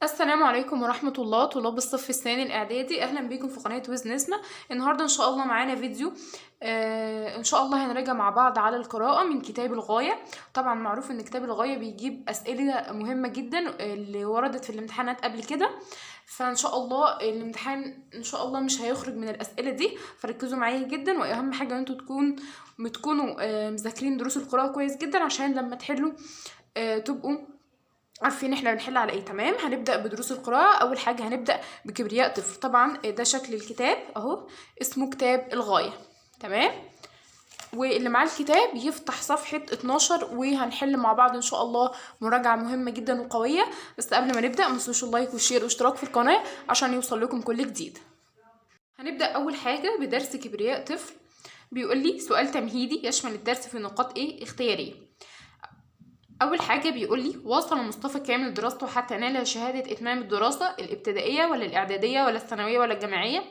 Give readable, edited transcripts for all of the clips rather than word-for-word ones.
السلام عليكم ورحمة الله، طلاب الصف الثاني الإعدادي. أهلا بيكم في قناة ويز نسمة. النهاردة إن شاء الله معانا فيديو. إن شاء الله هنراجع مع بعض على القراءة من كتاب الغاية. طبعا معروف إن كتاب الغاية بيجيب أسئلة مهمة جدا اللي وردت في الامتحانات قبل كده، فإن شاء الله الامتحان إن شاء الله مش هيخرج من الأسئلة دي، فركزوا معايا جدا. وأهم حاجة إن انتوا تكونوا مذاكرين دروس القراءة كويس جدا عشان لما تحلوا تبقوا عارفين احنا بنحل على ايه. تمام، هنبدأ بدروس القراءة. اول حاجة هنبدأ بكبرياء طفل. طبعا ده شكل الكتاب اهو، اسمه كتاب الغاية. تمام، واللي معاه الكتاب يفتح صفحة 12 وهنحل مع بعض ان شاء الله مراجعة مهمة جدا وقوية. بس قبل ما نبدأ متنسوش اللايك والشير واشتراك في القناة عشان يوصل لكم كل جديد. هنبدأ اول حاجة بدرس كبرياء طفل. بيقول لي سؤال تمهيدي يشمل الدرس في نقاط اختيارية. أول حاجة بيقول لي: وصل مصطفى كامل دراسته حتى نال شهادة إتمام الدراسة الابتدائية ولا الإعدادية ولا الثانوية ولا الجامعية؟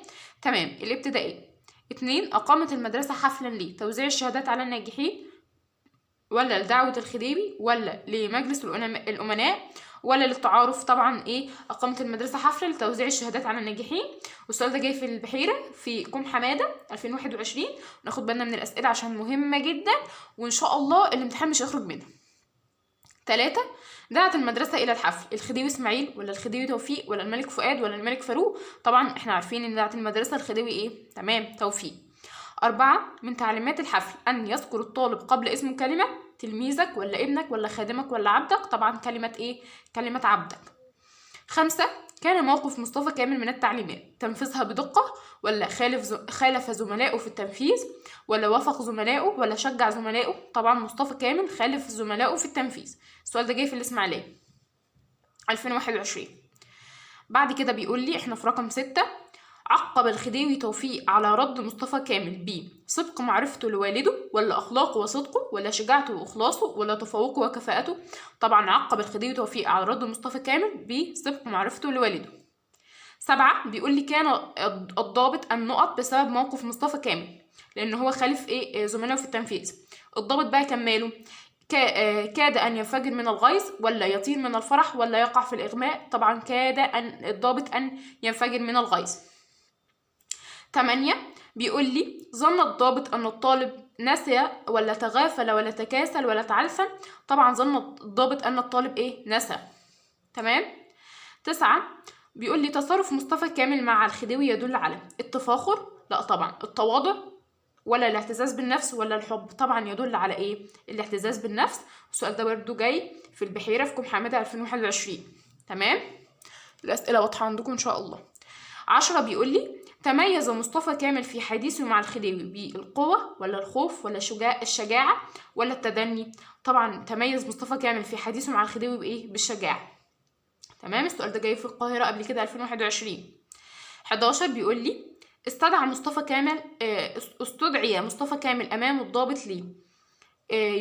تمام، الابتدائية. 2. أقامت المدرسة حفلا لتوزيع الشهادات على الناجحين ولا لدعوة الخديوي ولا لمجلس الأمناء ولا للتعارف؟ طبعا أقامت المدرسة حفلة لتوزيع الشهادات على الناجحين. والسؤال ده جاي في البحيرة في كوم حمادة 2021. ناخد بالنا من الأسئلة عشان مهمة جدا وإن شاء الله الامتحان مش هيخرج منها. 3. دعت المدرسة إلى الحفل الخديوي إسماعيل ولا الخديوي توفيق ولا الملك فؤاد ولا الملك فاروق؟ طبعا احنا عارفين إن دعت المدرسة الخديوي تمام، توفيق. 4. من تعليمات الحفل أن يذكر الطالب قبل اسمه كلمة تلميذك ولا ابنك ولا خادمك ولا عبدك؟ طبعا كلمة كلمة عبدك. 5. كان موقف مصطفى كامل من التعليمات تنفيذها بدقة ولا خالف زملائه في التنفيذ ولا وافق زملائه ولا شجع زملائه؟ طبعا مصطفى كامل خالف زملائه في التنفيذ. السؤال ده جاي في الإسماعيلية 2021. بعد كده بيقول لي احنا في رقم 6. عقب الخديوي توفيق على رد مصطفى كامل بصدق معرفته لوالده ولا أخلاقه وصدقه ولا شجاعته وإخلاصه ولا تفوقه وكفاءته؟ طبعا عقب الخديوي توفيق على رد مصطفى كامل بصدق معرفته لوالده. 7. بيقول لي كان الضابط النقط بسبب موقف مصطفى كامل لأن هو خالف زملائه في التنفيذ. الضابط بقى كان ماله؟ كاد أن ينفجر من الغيظ ولا يطير من الفرح ولا يقع في الإغماء؟ طبعا كاد الضابط أن ينفجر من الغيظ. 8. بيقول لي ظن الضابط أن الطالب نسي ولا تغافل ولا تكاسل ولا تعلفن؟ طبعا ظن الضابط أن الطالب نسى. تمام. 9. بيقول لي تصرف مصطفى كامل مع الخديوي يدل على التفاخر؟ لا طبعا. التواضع ولا الاعتزاز بالنفس ولا الحب؟ طبعا يدل على الاعتزاز بالنفس. السؤال ده برضو جاي في البحيرة في كوم حمادة 2021. تمام، الأسئلة واضحة عندكم إن شاء الله. 10. بيقول لي تميز مصطفى كامل في حديثه مع الخديوي بالقوة ولا الخوف ولا الشجاعة ولا التدني؟ طبعا تميز مصطفى كامل في حديثه مع الخديوي بالشجاعة. تمام، السؤال ده جاي في القاهرة قبل كده 2021. 11. بيقول لي استدعي مصطفى كامل أمام الضابط ليه؟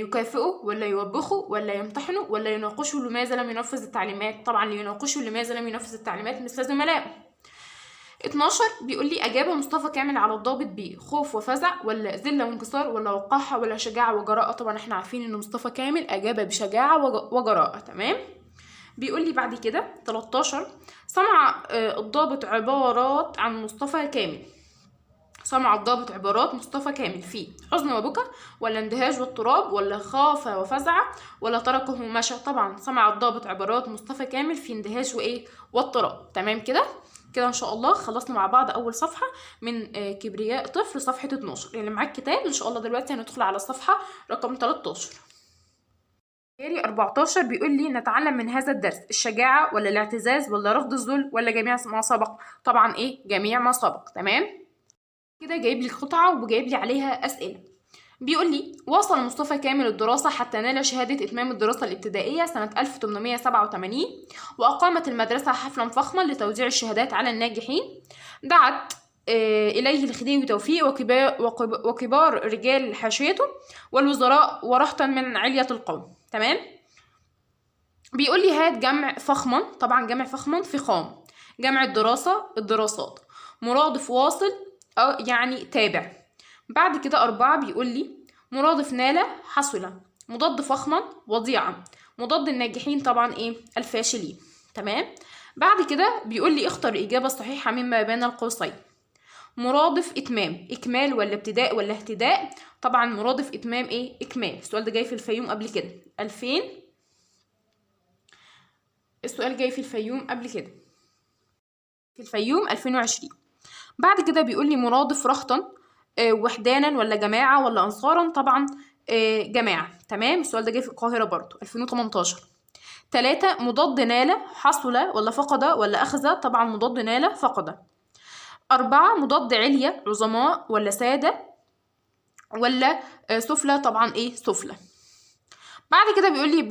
يكافئه ولا يوبخه ولا يمتحنه ولا يناقشه لماذا لم ينفذ التعليمات؟ طبعا ليناقشه لماذا لم ينفذ التعليمات مثل زملائه. 12. بيقول لي أجاب مصطفى كامل على الضابط بخوف وفزع ولا ذلة وانكسار ولا وقاحة ولا شجاعة وجراءة؟ طبعا احنا عارفين ان مصطفى كامل أجاب بشجاعة وجراءة. تمام. بيقول لي بعد كده 13. صنع الضابط عبارات عن مصطفى كامل. سمع الضابط عبارات مصطفى كامل في حزن وبكى ولا اندهاش واضطراب ولا خاف وفزع ولا تركه ومشى؟ طبعا سمع الضابط عبارات مصطفى كامل في اندهاش واضطراب. تمام كده ان شاء الله خلصنا مع بعض اول صفحه من كبرياء طفل صفحه 12. اللي معاك كتاب ان شاء الله دلوقتي هندخل على الصفحه رقم 13. 14. بيقول لي نتعلم من هذا الدرس الشجاعه ولا الاعتزاز ولا رفض الذل ولا جميع ما سبق؟ طبعا جميع ما سبق. تمام كده، جايب لي قطعة وجايب لي عليها أسئلة. بيقول لي وصل مصطفى كامل الدراسة حتى نال شهادة إتمام الدراسة الابتدائية سنة 1887 وأقامت المدرسة حفلا فخما لتوزيع الشهادات على الناجحين. دعت إليه الخديوي توفيق وكبار رجال حاشيته والوزراء ورهطا من علية القوم. تمام. بيقول لي هات جمع فخما. طبعا جمع فخما فخام. جمع الدراسات مرادف واصل يعني تابع. بعد كده 4. بيقول لي مرادف نال حصل. مضاد فخما وضيعا. مضاد الناجحين طبعا الفاشلين. تمام. بعد كده بيقول لي اختر الإجابة الصحيحة مما بين القوسين. مرادف إتمام، إكمال ولا ابتداء ولا اهتداء؟ طبعا مرادف إتمام إيه؟ إكمال. السؤال ده جاي في الفيوم قبل كده 2000. السؤال جاي في الفيوم قبل كده في الفيوم 2020. بعد كده بيقول لي مرادف رهطا وحدانا ولا جماعة ولا أنصارا؟ طبعا جماعة. تمام. السؤال ده جاي في القاهرة برضو 2018. 3 مضاد نال حصل ولا فقد ولا أخذ؟ طبعا مضاد نال فقد. 4 مضاد عليا عظماء ولا سادة ولا سفلى؟ طبعا إيه؟ سفلى. بعد كده بيقول لي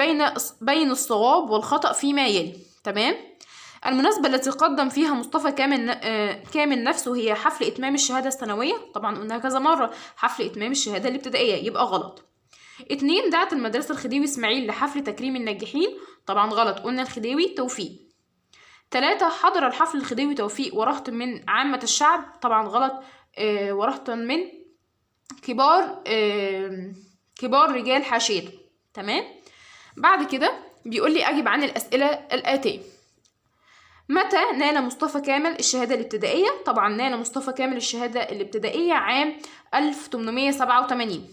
بين الصواب والخطأ فيما يلي. تمام. المناسبة التي قدم فيها مصطفى كامل نفسه هي حفل إتمام الشهادة الثانوية. طبعا قلناها كذا مرة، حفل إتمام الشهادة الابتدائية، يبقى غلط. 2 دعت المدرسة الخديوي إسماعيل لحفل تكريم الناجحين. طبعا غلط، قلنا الخديوي توفيق. 3 حضر الحفل الخديوي توفيق ورهط من عامة الشعب. طبعا غلط، ورهط من كبار رجال حاشيته. تمام. بعد كده بيقول لي أجب عن الأسئلة الآتية. متى نال مصطفى كامل الشهادة الابتدائية؟ طبعا نال مصطفى كامل الشهادة الابتدائية عام 1887.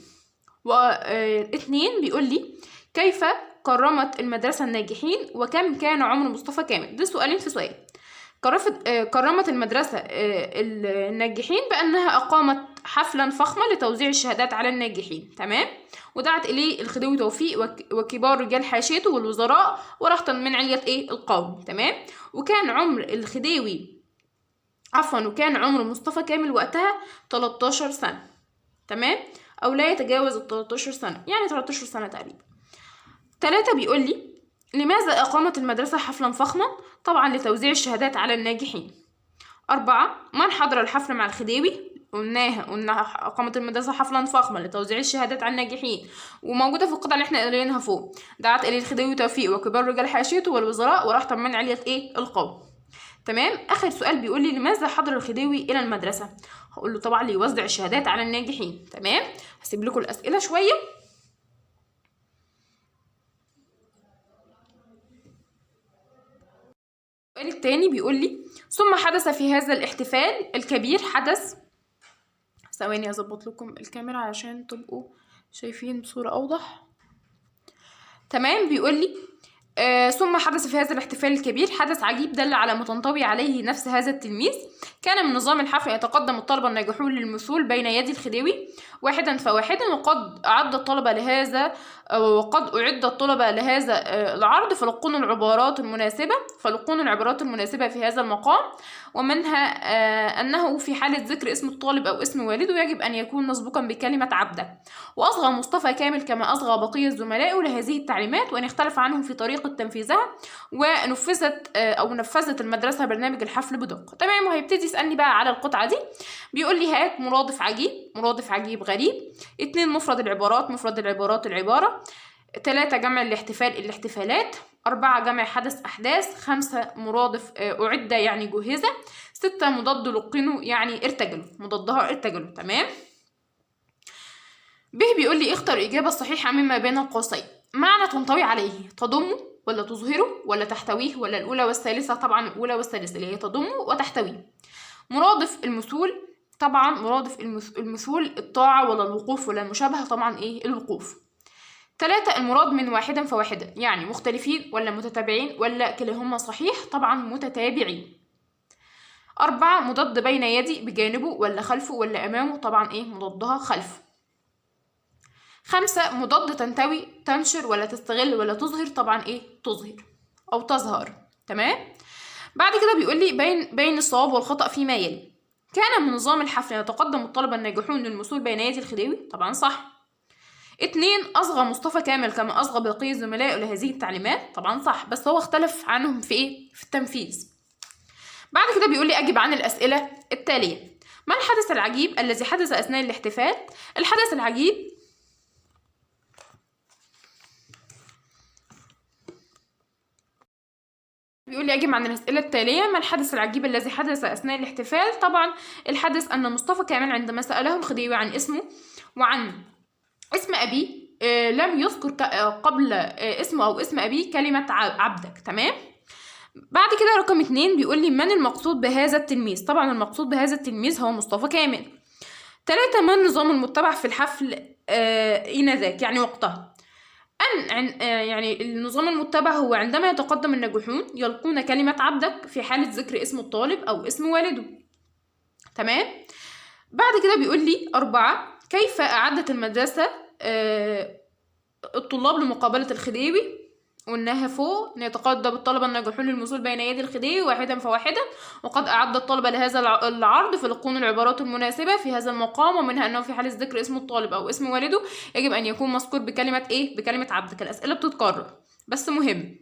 و2 بيقول لي كيف كرمت المدرسة الناجحين وكم كان عمر مصطفى كامل؟ ده سؤالين في سؤال. كرمت المدرسة الناجحين بأنها أقامت حفلا فخما لتوزيع الشهادات على الناجحين. تمام. ودعت إليه الخديوي توفيق وكبار رجال حاشيته والوزراء ورهطا من علية إيه؟ القوم. تمام. وكان عمر مصطفى كامل وقتها 13 سنة. تمام. أو لا يتجاوز 13 سنة، يعني 13 سنة تقريبا. 3 بيقول لي لماذا أقامت المدرسة حفلا فخما؟ طبعا لتوزيع الشهادات على الناجحين. 4 من حضر الحفل مع الخديوي؟ قلنا أقامت المدرسة حفلا فخما لتوزيع الشهادات على الناجحين، وموجودة في القطعة اللي احنا قاريينها فوق. دعت إليه الخديوي توفيق وكبار رجال حاشيته والوزراء ورهطا من علية إيه؟ القوم. تمام. آخر سؤال بيقول لي لماذا حضر الخديوي إلى المدرسة؟ هقول له طبعا ليوزع الشهادات على الناجحين. تمام. هسيب لكم الأسئلة شوية. السؤال التاني بيقول لي ثم حدث في هذا الاحتفال الكبير حدث. ثواني اظبط لكم الكاميرا عشان تبقوا شايفين بصورة اوضح. تمام. بيقول لي ثم حدث في هذا الاحتفال الكبير حدث عجيب دل على ما تنطوي عليه نفس هذا التلميذ. كان من نظام الحفل يتقدم الطلبة الناجحون للمثول بين يدي الخديوي واحدا فواحدا، وقد أعد الطلبة لهذا العرض فلقون العبارات المناسبة في هذا المقام، ومنها أنه في حالة ذكر اسم الطالب أو اسم والده يجب أن يكون مسبوقا بكلمة عبده. وأصغى مصطفى كامل كما أصغى بقية زملائه لهذه التعليمات، وإن اختلف عنهم في طريقة تنفيذها، ونفذت المدرسة برنامج الحفل بدقة. تمام. وهيبتدي يسألني بقى على القطعة دي. بيقول لي هات مرادف عجيب غريب. 2 مفرد العبارات العبارة. 3 جمع الاحتفالات. 4 جمع حدث أحداث. 5 مرادف أعد يعني جهز. 6 مضاد لقنوا يعني ارتجلوا، مضادها ارتجلوا. تمام. بيقول لي اختر الإجابة الصحيحة مما بين القوسين. معنى تنطوي عليه تضمه ولا تظهره ولا تحتويه ولا الأولى والثالثة؟ طبعا الأولى والثالثة اللي هي تضمه وتحتويه. مرادف المثول. طبعا مرادف المثول الطاعة ولا الوقوف ولا المشابهة؟ طبعا إيه؟ الوقوف. 3 المراد من واحدا فواحدا، يعني مختلفين ولا متتابعين ولا كلاهما صحيح؟ طبعا متتابعين. 4 مضاد بين يدي بجانبه ولا خلفه ولا أمامه؟ طبعا إيه؟ مضادها خلفه. 5 مضاد تنتوي تنشر ولا تستغل ولا تظهر؟ طبعا إيه؟ تظهر أو تظهر. تمام. بعد كده بيقول لي بين الصواب والخطأ فيما يلي. كان من نظام الحفل يتقدم الطلبة الناجحون للمثول بين يدي الخديوي. طبعا صح. 2 أصغى مصطفى كامل كما أصغى بقية زملائه لهذه التعليمات. طبعا صح، بس هو اختلف عنهم في إيه؟ في التنفيذ. بعد كده بيقول لي أجب عن الأسئلة التالية. ما الحدث العجيب الذي حدث أثناء الاحتفال؟ الحدث العجيب بيقول لي أجب عن الأسئلة التالية. ما الحدث العجيب الذي حدث أثناء الاحتفال؟ طبعا الحدث أن مصطفى كامل عندما سأله الخديوي عن اسمه وعن اسم أبيه لم يذكر قبل اسمه أو اسم أبيه كلمة عبدك. تمام. بعد كده رقم 2 بيقول لي من المقصود بهذا التلميذ. طبعا المقصود بهذا التلميذ هو مصطفى كامل. 3 ما النظام المتبع في الحفل آنذاك يعني وقتها. يعني النظام المتبع هو عندما يتقدم الناجحون يلقون كلمة عبدك في حالة ذكر اسم الطالب أو اسم والده. تمام. بعد كده بيقول لي 4 كيف أعدت المدرسة الطلاب لمقابلة الخديوي. قلناها فوق، ان يتقدم الطلبة الناجحون للوصول بين يدي الخديوي واحدا فواحدا، وقد أعد الطلبة لهذا العرض فيلقون العبارات المناسبة في هذا المقام، ومنها أنه في حالة ذكر اسم الطالب أو اسم والده يجب أن يكون مذكور بكلمة إيه؟ بكلمة عبدك. الأسئلة بتتكرر بس مهم.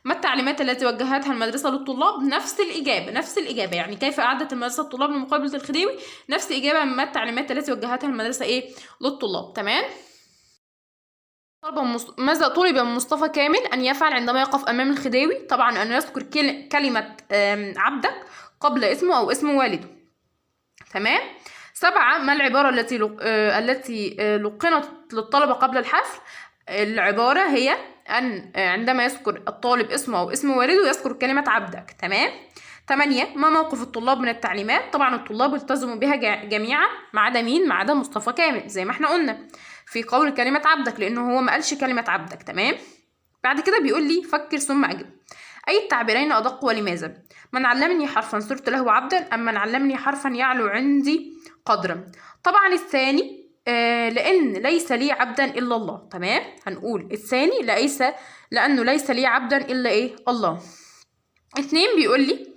ما التعليمات التي وجهتها المدرسة للطلاب؟ نفس الإجابة يعني كيف أعدت المدرسة الطلاب لمقابلة الخديوي؟ نفس إجابة ما التعليمات التي وجهتها المدرسة إيه؟ للطلاب. تمام. ماذا طلب من مصطفى كامل أن يفعل عندما يقف أمام الخديوي؟ طبعا أن يذكر كلمة عبدك قبل اسمه أو اسم والده. تمام. 7 ما العبارة التي لقنت للطلبة قبل الحفل؟ العبارة هي أن عندما يذكر الطالب اسمه أو اسم والده يذكر كلمة عبدك. تمام. 8 ما موقف الطلاب من التعليمات؟ طبعا الطلاب التزموا بها جميعا ما عدا مين؟ ما عدا مصطفى كامل زي ما احنا قلنا في قول كلمة عبدك، لأنه هو ما قالش كلمة عبدك. تمام. بعد كده بيقول لي فكر ثم أجب. أي التعبيرين أدق ولماذا؟ من علمني حرفا صرت له عبدا، أم من علمني حرفا يعلو عندي قدرا؟ طبعا الثاني لأن ليس لي عبدا إلا الله. تمام. هنقول الثاني لأنه ليس لي عبدا إلا إيه؟ الله. 2 بيقول لي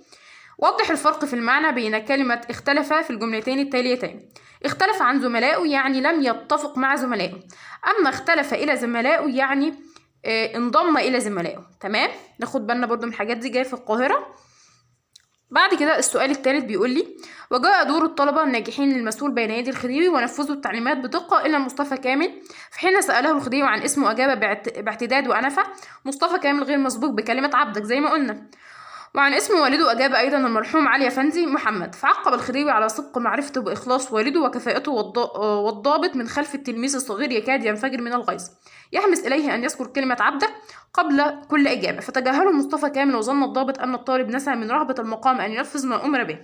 وضح الفرق في المعنى بين كلمة اختلف في الجملتين التاليتين. اختلف عن زملائه يعني لم يتفق مع زملائه، أما اختلف إلى زملائه يعني انضم إلى زملائه. تمام. ناخد بالنا برضو من الحاجات دي جاية في القاهرة. بعد كده السؤال الثالث بيقول لي وجاء دور الطلبة الناجحين للمسؤول بين يدي الخديوي ونفذوا التعليمات بدقة إلا مصطفى كامل، في حين سأله الخديوي عن اسمه أجاب باعتداد وأنفة. مصطفى كامل غير مسبوق بكلمة عبدك زي ما قلنا. وعن اسم والده أجاب أيضا المرحوم علي أفندي محمد. فعقب الخديوي على صدق معرفته بإخلاص والده وكفاءته والضابط من خلف التلميذ الصغير يكاد ينفجر من الغيظ يحمس إليه أن يذكر كلمة عبده قبل كل إجابة، فتجاهله مصطفى كامل وظن الضابط أن الطالب نسى من رغبة المقام أن ينفذ ما أمر به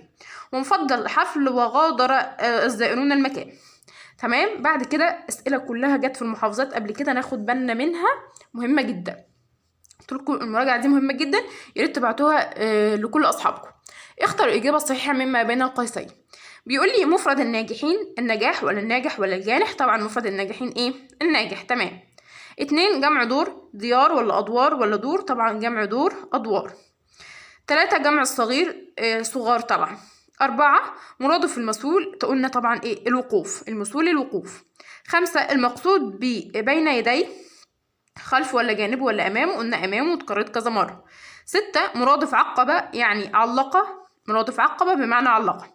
وانفض الحفل وغادر الزائرون المكان. تمام. بعد كده أسئلة كلها جت في المحافظات قبل كده ناخد بالنا منها، مهمة جدا. قلت لكم المراجعة دي مهمة جدا، يا ريت تبعتوها لكل أصحابكم. اختر الإجابة الصحيحة مما بين القيسين. بيقول لي مفرد الناجحين النجاح ولا الناجح ولا الجانح؟ طبعا مفرد الناجحين إيه؟ الناجح. تمام. 2 جمع دور ديار ولا أدوار ولا دور؟ طبعا جمع دور أدوار. 3 جمع الصغير صغار طبعا. 4 مرادف المسؤول قلنا طبعا إيه؟ الوقوف، المسؤول الوقوف. 5 المقصود بين يديه خلف ولا جانب ولا أمامه؟ قلنا أمامه واتكررت كذا مرة. 6 مرادف عقبة يعني علقة، مرادف عقبة بمعنى علقة.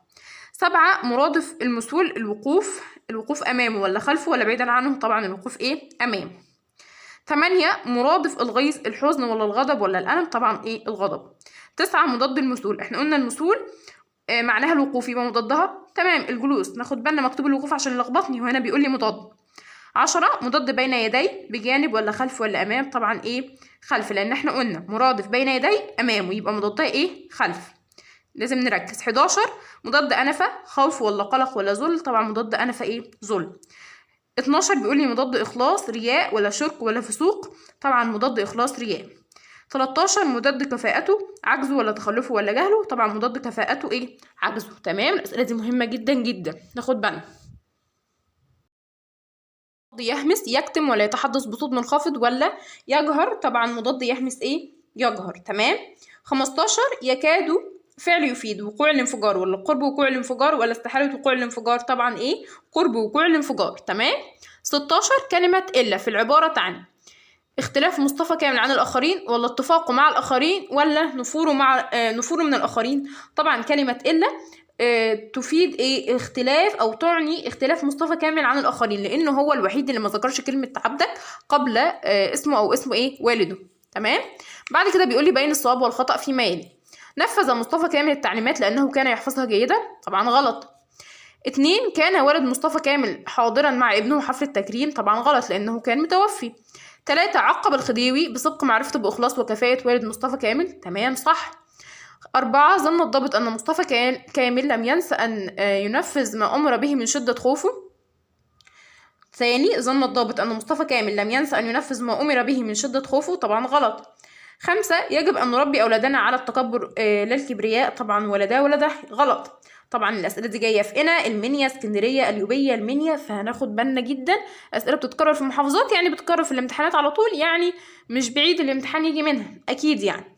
7 مرادف المسؤول الوقوف أمامه ولا خلفه ولا بعيدا عنه؟ طبعا الوقوف إيه؟ أمامه. 8 مرادف الغيظ الحزن ولا الغضب ولا الألم؟ طبعا إيه؟ الغضب. 9 مضاد المسؤول، احنا قلنا المسؤول معناها الوقوف يبقى مضادها تمام الجلوس، ناخد بالنا مكتوب الوقوف عشان يلخبطني وهنا بيقول لي مضاد. 10 مضاد بين يدي بجانب ولا خلف ولا أمام؟ طبعا إيه؟ خلف، لأن احنا قلنا مرادف بين يدي أمامه يبقى مضادها إيه؟ خلف، لازم نركز. 11 مضاد أنفة خوف ولا قلق ولا ذل؟ طبعا مضاد أنفة إيه؟ ذل. 12 بيقول لي مضاد إخلاص رياء ولا شرك ولا فسوق؟ طبعا مضاد إخلاص رياء. 13 مضاد كفاءته عجزه ولا تخلفه ولا جهله؟ طبعا مضاد كفاءته إيه؟ عجزه. تمام. الأسئلة دي مهمة جدا جدا، ناخد بالنا. يهمس يكتم ولا يتحدث بصوت منخفض ولا يجهر؟ طبعا مضاد يهمس ايه؟ يجهر. تمام. 15 يكاد فعل يفيد وقوع الانفجار ولا قرب وقوع الانفجار ولا استحالة وقوع الانفجار؟ طبعا ايه؟ قرب وقوع الانفجار. تمام. 16 كلمة إلا في العبارة تعني اختلاف مصطفى كامل عن الآخرين ولا اتفاقه مع الآخرين ولا نفوره من الآخرين؟ طبعا كلمة إلا تفيد ايه؟ اختلاف او تعني اختلاف مصطفى كامل عن الاخرين لانه هو الوحيد اللي ما ذكرش كلمه عبدك قبل اسمه او اسم ايه؟ والده. تمام. بعد كده بيقول لي بين الصواب والخطا فيما يلي. نفذ مصطفى كامل التعليمات لانه كان يحفظها جيدا؟ طبعا غلط. 2 كان والد مصطفى كامل حاضرا مع ابنه حفل التكريم؟ طبعا غلط لانه كان متوفي. 3 عقب الخديوي بسبق معرفته باخلاص وكفاءه والد مصطفى كامل؟ تمام صح. 4 ظن الضابط أن مصطفى كامل لم ينس أن ينفذ ما أمر به من شدة خوفه. ثاني، ظن الضابط أن مصطفى كامل لم ينس أن ينفذ ما أمر به من شدة خوفه. طبعا غلط. 5 يجب أن نربي أولادنا على التكبر لا الكبرياء. طبعا ولا ده ولا ده. غلط. طبعا الأسئلة دي جاية في قنا، المنيا، اسكندرية، اليوبية، المنيا، فهناخد بالنا جدا. أسئلة بتتكرر في المحافظات، يعني بتتكرر في الامتحانات على طول، يعني مش بعيد الامتحان يجي منها أكيد يعني.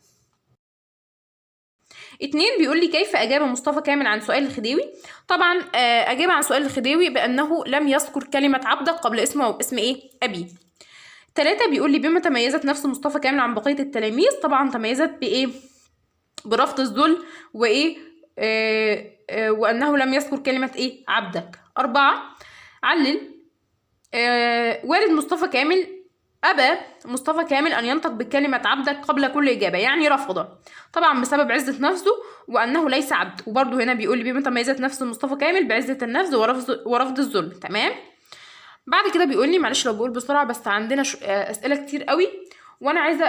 2 بيقول لي كيف أجاب مصطفى كامل عن سؤال الخديوي. طبعا أجاب عن سؤال الخديوي بأنه لم يذكر كلمة عبدك قبل اسمه أو اسم أبي. 3 بيقول لي بما تميزت نفس مصطفى كامل عن بقية التلاميذ. طبعا تميزت بإيه؟ برفض الذل وأنه لم يذكر كلمة عبدك. 4 علل. والد مصطفى كامل أبى مصطفى كامل أن ينطق بكلمة عبدك قبل كل إجابة، يعني رفض، طبعا بسبب عزة نفسه وأنه ليس عبد. وبرضه هنا بيقول لي بما تميزت نفس مصطفى كامل بعزة النفس ورفض الذل. تمام. بعد كده بيقول لي، معلش لو بقول بسرعة بس عندنا أسئلة كتير قوي، وأنا عايزة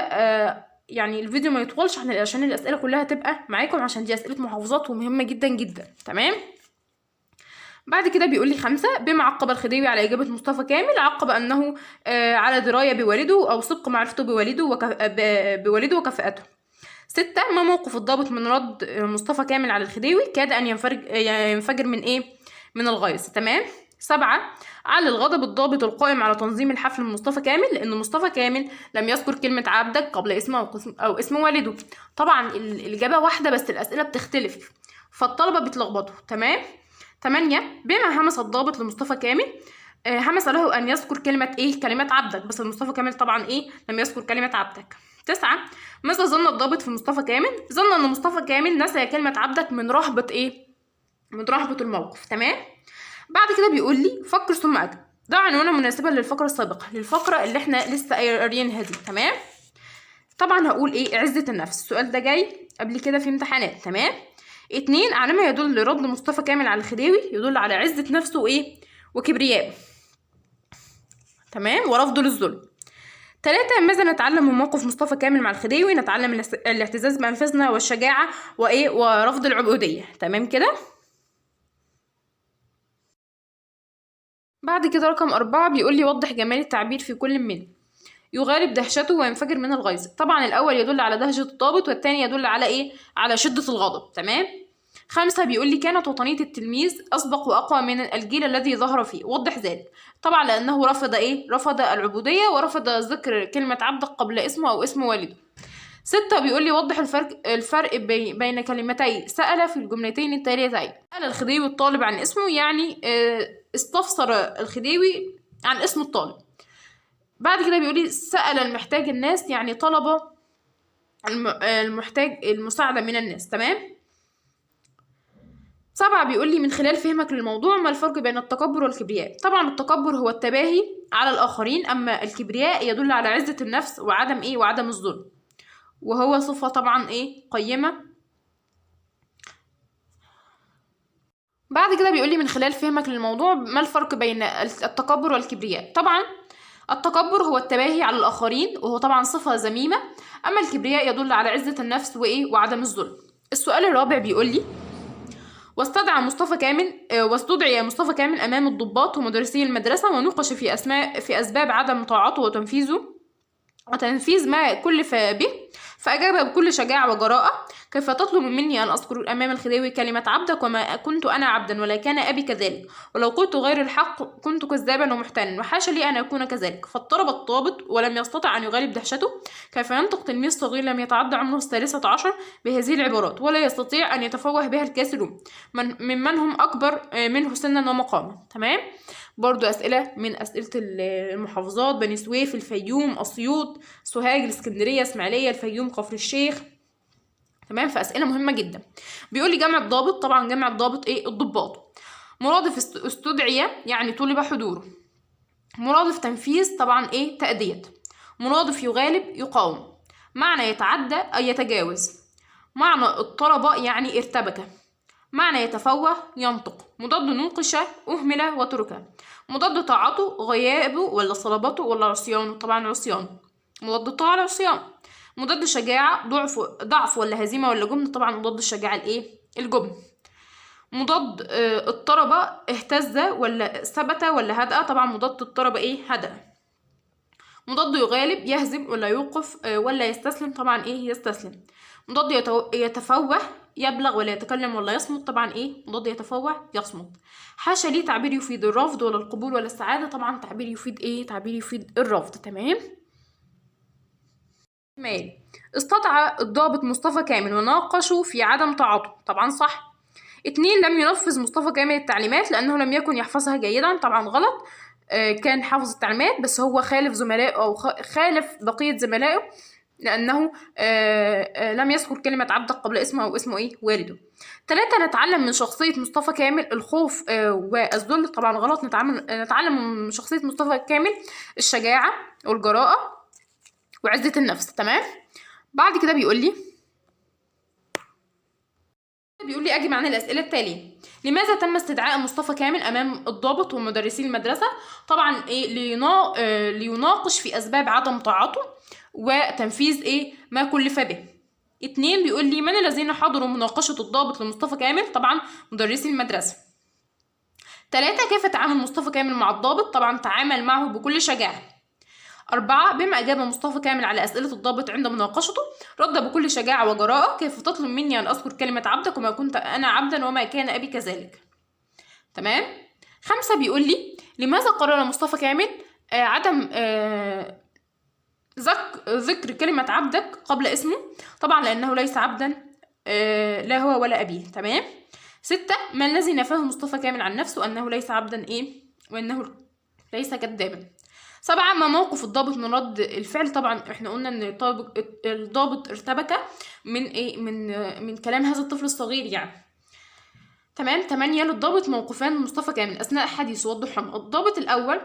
يعني الفيديو ما يطولش عشان الأسئلة كلها تبقى معاكم، عشان دي أسئلة محافظات ومهمة جدا جدا. تمام. بعد كده بيقول لي 5 بما عقب الخديوي على إجابة مصطفى كامل. عقب أنه على دراية بوالده أو صدق معرفته بوالده وكفاءته. 6 ما موقف الضابط من رد مصطفى كامل على الخديوي؟ كاد أن ينفجر من الغيظ. تمام. 7 على الغضب الضابط القائم على تنظيم الحفل من مصطفى كامل، لأن مصطفى كامل لم يذكر كلمة عبدك قبل اسمه أو اسم والده. طبعا الإجابة واحدة بس الأسئلة بتختلف، فالطلبة بيتلخبطوا. تمام. 8 بما همس الضابط لمصطفى كامل. همس له أن يذكر كلمة عبدك، بس مصطفى كامل طبعا لم يذكر كلمة عبدك. 9 ماذا ظن الضابط في مصطفى كامل؟ ظن أن مصطفى كامل نسي كلمة عبدك من رهبة من رهبة الموقف. تمام. بعد كده بيقول لي فكر ثم أجب. ده عنوانه مناسبة للفقرة السابقة، للفقرة اللي احنا لسه قاريينها دي. تمام. طبعا هقول عزة النفس. السؤال ده جاي قبل كده في امتحانات. تمام. 2 على ما يدل رد مصطفى كامل على الخديوي، يدل على عزة نفسه وكبريائه. تمام. ورفضه للظلم. 3 ماذا نتعلم من موقف مصطفى كامل مع الخديوي؟ نتعلم الاعتزاز بأنفسنا والشجاعة ورفض العبودية. تمام كده. بعد كده رقم 4 بيقول لي وضح جمال التعبير في كل منه. يغالب دهشته وينفجر من الغيظ. طبعا الأول يدل على دهشة الضابط، والتاني يدل على على شدة الغضب. تمام. 5 بيقول لي كانت وطنية التلميذ أسبق وأقوى من الجيل الذي ظهر فيه. وضح ذلك. طبعا لأنه رفض رفض العبودية ورفض ذكر كلمة عبد قبل اسمه أو اسم والده. 6 بيقول لي وضح الفرق بين كلمتي سأل في الجملتين التاليتين. سأل الخديوي الطالب عن اسمه، يعني استفسر الخديوي عن اسم الطالب. بعد كده بيقول لي سأل المحتاج الناس، يعني طلب المحتاج المساعدة من الناس. تمام. 7 بيقول لي من خلال فهمك للموضوع ما الفرق بين التكبر والكبرياء؟ طبعا التكبر هو التباهي على الآخرين، أما الكبرياء يدل على عزة النفس وعدم الظلم، وهو صفة طبعا قيمة. بعد كده بيقول لي من خلال فهمك للموضوع ما الفرق بين التكبر والكبرياء؟ طبعا التكبر هو التباهي على الآخرين، وهو طبعا صفة ذميمة، أما الكبرياء يدل على عزة النفس وعدم الظلم. السؤال الرابع بيقول لي واستدعي مصطفى كامل أمام الضباط ومدرسي المدرسة، ونوقش في أسباب عدم طاعته وتنفيذ ما كلف به، فأجاب بكل شجاعة وجراءة. كيف تطلب مني أن أذكر أمام الخديوي كلمة عبدك وما كنت أنا عبدا ولا كان أبي كذلك، ولو قلت غير الحق كنت كذابا ومحتالا، وحاشا لي أن أكون كذلك. فاضطرب الضابط ولم يستطع أن يغالب دهشته. كيف ينطق تلميذ صغير لم يتعدى عمره 13 بهذه العبارات ولا يستطيع أن يتفوه بها الكاسرون ممن هم أكبر منه سنا ومقاما؟ تمام. برضو أسئلة من أسئلة المحافظات: بني سويف، الفيوم، أسيوط، سوهاج، الإسكندرية، إسماعيلية، الفيوم، كفر الشيخ. تمام. فأسئلة مهمة جدا. بيقول لي جمع الضابط. طبعا جمع الضابط الضباط. مرادف استدعي، يعني طلب حضوره. مرادف تنفيذ، طبعا تأدية. مرادف يغالب، يقاوم. معنى يتعدى أي يتجاوز. معنى اضطرب، يعني ارتبك. معنى يتفوه، ينطق. مضاد ننقش، أهمل وترك. مضاد طاعته، غيابه ولا صلابته ولا عصيانه؟ طبعا عصيانه. مضاد طاعة العصيان. مضاد الشجاعة ضعف ولا هزيمة ولا جبن؟ طبعا مضاد الشجاعة الايه؟ الجبن. مضاد اضطرب اهتز ولا ثبت ولا هدأ؟ طبعا مضاد اضطرب ايه؟ هدأ. مضاد يغالب يهزم ولا يوقف ولا يستسلم؟ طبعا ايه؟ يستسلم. مضاد يتفوه يبلغ ولا يتكلم ولا يصمت؟ طبعا ايه؟ مضاد يتفوه يصمت. حاشا ليه تعبير يفيد الرفض ولا القبول ولا السعادة؟ طبعا تعبير يفيد ايه؟ تعبير يفيد الرفض. تمام. مال استدعى الضابط مصطفى كامل وناقشوا في عدم تعاطه؟ طبعا صح. 2 لم ينفذ مصطفى كامل التعليمات لأنه لم يكن يحفظها جيدا؟ طبعا غلط. كان حافظ التعليمات بس هو خالف زملائه أو خالف بقية زملائه لأنه لم يذكر كلمة عبدك قبل اسمه أو اسمه إيه؟ والده. 3 نتعلم من شخصية مصطفى كامل الخوف والذل؟ طبعا غلط. نتعلم من شخصية مصطفى كامل الشجاعة والجراءة وعزة النفس. تمام. بعد كده بيقول لي أجب عن الأسئلة التالية. لماذا تم استدعاء مصطفى كامل أمام الضابط ومدرسي المدرسة؟ طبعا إيه؟ ليناقش في أسباب عدم طاعته وتنفيذ إيه؟ ما كلف به. 2 بيقول لي من الذين حضروا مناقشة الضابط لمصطفى كامل؟ طبعا مدرسي المدرسة. 3 كيف تعامل مصطفى كامل مع الضابط؟ طبعا تعامل معه بكل شجاعة. 4 بما أجاب مصطفى كامل على أسئلة الضابط عند مناقشته؟ رد بكل شجاعة وجراءة. كيف تطلب مني أن أذكر كلمة عبدك وما كنت أنا عبدا وما كان أبي كذلك؟ تمام. 5 بيقول لي لماذا قرر مصطفى كامل عدم ذكر كلمة عبدك قبل اسمه؟ طبعا لأنه ليس عبدا لا هو ولا أبيه. تمام. 6 ما الذي نفاه مصطفى كامل عن نفسه؟ أنه ليس عبدا إيه؟ وأنه ليس كذابا. 7 ما موقف الضابط من رد الفعل؟ طبعا احنا قلنا ان الضابط ارتبك من ايه؟ من كلام هذا الطفل الصغير يعني. تمام. 8 للضابط موقفان مصطفى كامل اثناء حديثه وضحهما. الضابط الاول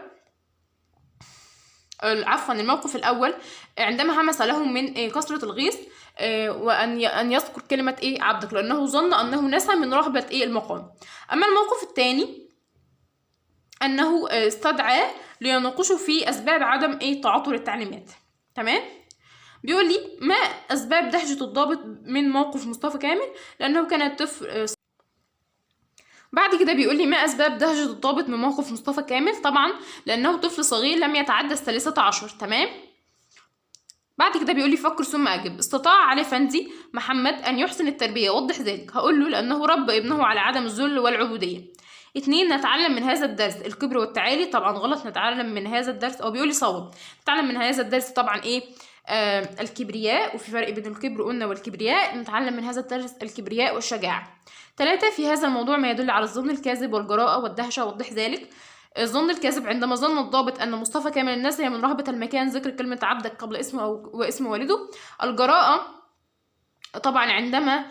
الموقف الاول عندما همس له من كثرة الغيظ وان يذكر كلمة ايه؟ عبدك، لانه ظن انه نسى من رهبة ايه؟ المقام. اما الموقف الثاني انه استدعاه ليناقشوا في اسباب عدم ايه؟ تعاطي التعليمات. تمام. بيقول لي ما اسباب دهشة الضابط من موقف مصطفى كامل؟ لانه كان طفل. بعد كده بيقول لي ما اسباب دهشة الضابط من موقف مصطفى كامل؟ طبعا لانه طفل صغير لم يتعدى 13. تمام. بعد كده بيقول لي فكر ثم اجب. استطاع علي فندي محمد ان يحسن التربية؟ وضح ذلك. هقول له لانه ربى ابنه على عدم الذل والعبودية. 2 نتعلم من هذا الدرس الكبر والتعالي؟ طبعا غلط. نتعلم من هذا الدرس او بيقول لي صواب. نتعلم من هذا الدرس طبعا ايه؟ الكبرياء، وفي فرق بين الكبر قلنا والكبرياء. نتعلم من هذا الدرس الكبرياء والشجاعة. 3 في هذا الموضوع ما يدل على الظن الكاذب والجراءة والدهشة؟ وضح ذلك. الظن الكاذب عندما ظن الضابط أن مصطفى كامل نسي من رهبة المكان ذكر كلمة عبدك قبل اسمه واسم والده. الجراءة طبعا عندما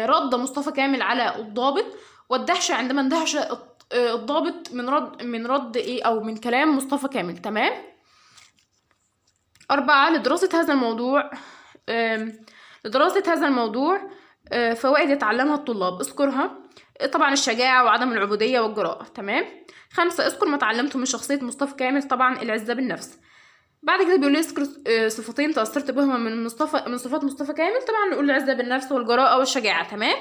رد مصطفى كامل على الضابط. والدهشة عندما اندهش الضابط من رد ايه او من كلام مصطفى كامل. تمام. 4 لدراسة هذا الموضوع فوائد يتعلمها الطلاب؟ اذكرها. طبعا الشجاعة وعدم العبودية والجراءة. تمام. 5 اذكر ما تعلمته من شخصية مصطفى كامل؟ طبعا العزة بالنفس. بعد كده بيقول لي اذكر صفتين تأثرت بهما من صفات مصطفى كامل؟ طبعا نقول العزة بالنفس والجراءة والشجاعة. تمام.